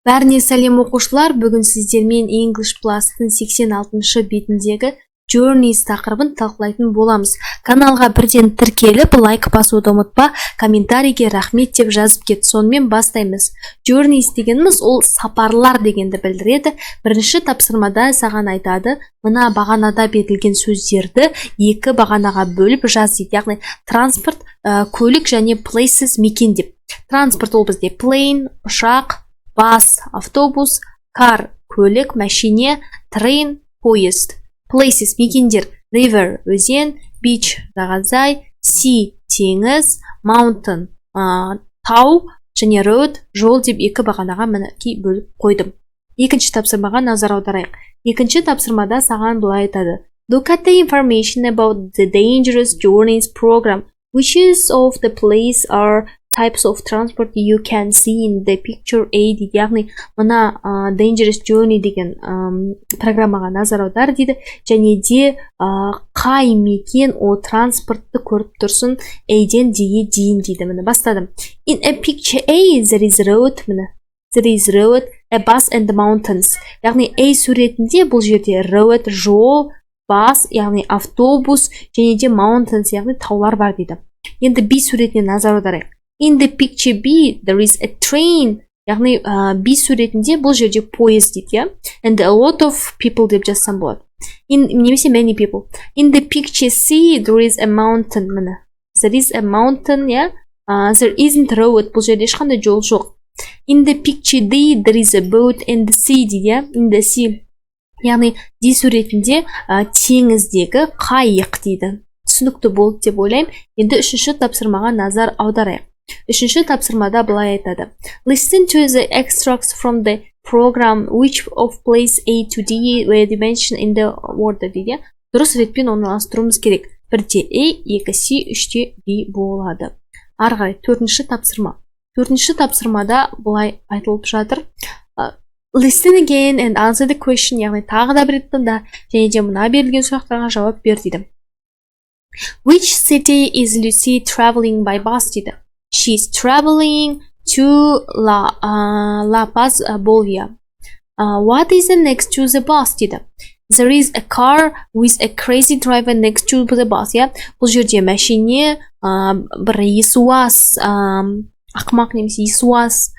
Бәріне сәлем оқушылар, бүгін сіздермен English Plus-тың 86-шы бетіндегі Journeys тақырыбын талқылайтын боламыз. Каналға бірден тіркеліп, лайк басуды ұмытпа, комментарийге рахмет деп жазып кет. Сонымен бастаймыз. Journeys дегеніміз ол сапарлар дегенді білдіреді. Бірінші тапсырмада саған айтады, мына бағанада берілген сөздерді екі бағанаға бөліп жаз дейді. Яғни транспорт, көлік және places мекен деп. Транспорт ол бізде plane, ұшақ, бас, автобус, car, көлік, машине, train, поезд. Places, мекендер, river, өзен, beach, жағажай, sea, теңіз, mountain, тау, және road, жол деп екі бағанаға мінекей бөліп қойдым. Екінші тапсырмаға назар аударайық. Екінші тапсырмада саған былай айтады. Look at the information about the dangerous journeys program, which is of the place are types of transport you can see in the picture A дейді. Яғни, мына dangerous journey деген программаға назар аудар дейді. Және де қай мекен о транспортты көріп тұрсын A-ден D-ге дейін дейді. Міне бастадым. In a picture A, there is road, міне. There is road, a bus and the mountains. Яғни, A суретінде бұл жерде road, жол, бас, яғни автобус, және де mountains, яғни таулар бар дейді. Енді B суретіне назар аударайық. In the picture B, there is a train. Яғни, B суретінде бұл жерде поезд дейді, and a lot of people деп жазсам болады. Немесе many people. In the picture C, there is a mountain. Міне. There is a mountain, there isn't road. Бұл жерде ешқандай жол жоқ. In the picture D, there is a boat in the sea дейді. In the sea. Яғни, D суретінде теңіздегі қайық дейді. Түсінікті болды деп ойлаймын. Енді үшінші тапсырмаға назар аударайық. Үшінші тапсырмада былай айтады. Listen to the extracts from the program which of place A to D were dimension in the order дейді. Дұрыс ретпен орналастыруымыз керек. Бірде A, 2C, 3-те B болады. Арғай, төртінші тапсырма. Төртінші тапсырмада былай айтылып жатыр. Listen again and answer the question. Яғни тағы да бір тыңда және де мына берілген сұрақтарға жауап бер дейді. Which city is Lucy traveling by bus дейді. She's traveling to La Paz, Bolivia. What is next to the bus дейді. There is a car with a crazy driver next to the bus. Бұл жерде мәшине, бір есуас, ақымақ немесе есуас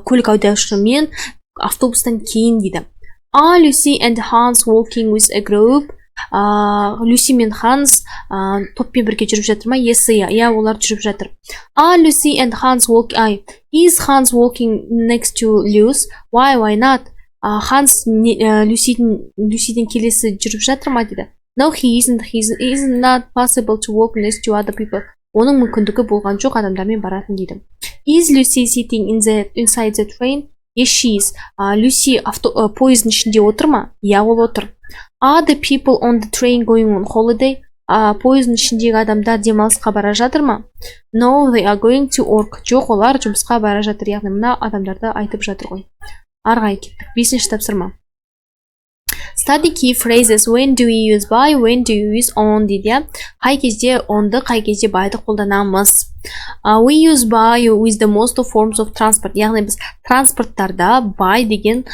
көлік айдаушымен автобустан кейін дейді. Are Lucy and Hans walking with a group? Люси мен Ханс топпен бірге жүріп жатыр ма? Иә, олар жүріп жатыр. Lucy and Hans walking. Is Hans walking next to Lucy? Why not? Hans Люсиден келесі жүріп жатыр ма дейді. No, he isn't. It is not possible to walk next to other people. Оның мүмкіндігі болған жоқ, адамдармен баратын дейді. Is Lucy sitting inside the train? Yes, she is. Люси поездың ішінде отыр ма? Иә, ол отыр. Are the people on the train going on holiday? Поездың ішіндегі адамдар демалысқа бара жатыр ма? No, they are going to work. Жоқ, олар жұмысқа бара жатыр. Яғни, мына адамдарды айтып жатыр ғой. Арғай кеттік. Бесінші тапсырма. Study key phrases. When do you use by? When do you use on дейді. Қай кезде onды, қай кезде byды қолданамыз. We use by with the most of forms of transport. Яғни біз транспорттарда by деген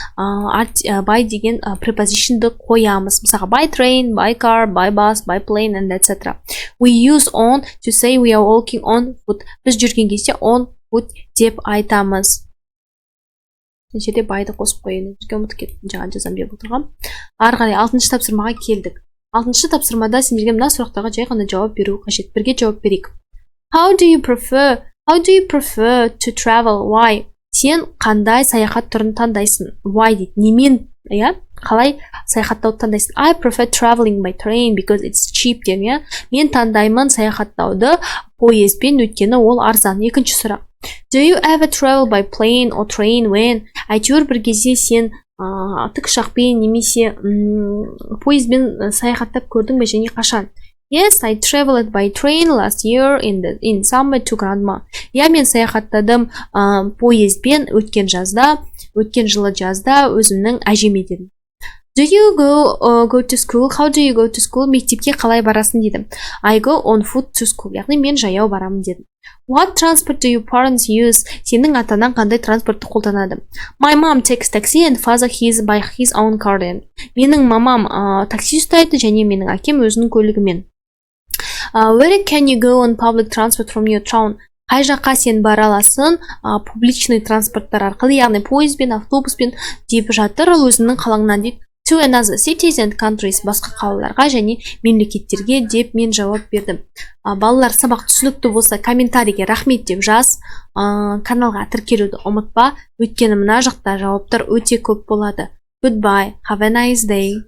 prepositionды қоямыз. Мысалға by train, by car, by bus, by plane and etc. We use on to say we are walking on foot. Біз жүрген кезде on foot деп айтамыз. Жерде байды қосып қойын. Ұмытып кеттім, жаңа жазам деп отырғам. Ары қарай алтыншы тапсырмаға келдік. Алтыншы тапсырмада сендерге мына сұрақтарға жай ғана жауап беру қажет. Бірге жауап берейік. How do you prefer to travel? Why? Сен қандай саяхат түрін таңдайсың? Why дейді. Немен, қалай саяхаттауды таңдайсың? I prefer traveling by train because it's cheap дейді. Мен таңдаймын саяхаттауды поездбен, өйткені ол арзан. Екінші сұрақ. Do you ever travel by plane or train when? Әйтеуір бір кезде сен тікұшақпен немесе поездбен саяхаттап көрдің бе және қашан? Yes, I traveled by train last year in summer to grandma. Я мен саяхаттадым поездбен өткен жылы жазда өзімнің әжеме дедім. Do you go to school? How do you go to school? Мектепке қалай барасың дедім. I go on foot to school. Яғни мен жаяу барамын дедім. What transport do your parents use? Сенің ата-анаң қандай транспортты қолданады? My mom takes taxi and father by his own car. Менің мамам такси ұстайды және менің әкем өзінің көлігімен. Where can you go on public transport from your town? Қай жаққа сен бара аласың публичный транспорттар арқылы, яғни пойызбен, автобуспен деп жатыр өзінің қалаңнан дейді. To another cities and countries, басқа қалаларға және мемлекеттерге деп мен жауап бердім. Балалар, сабақ түсінікті болса комментарийге рахмет деп жаз. Каналға тіркелуді ұмытпа, өйткені мына жақта жауаптар өте көп болады. Goodbye, have a nice day.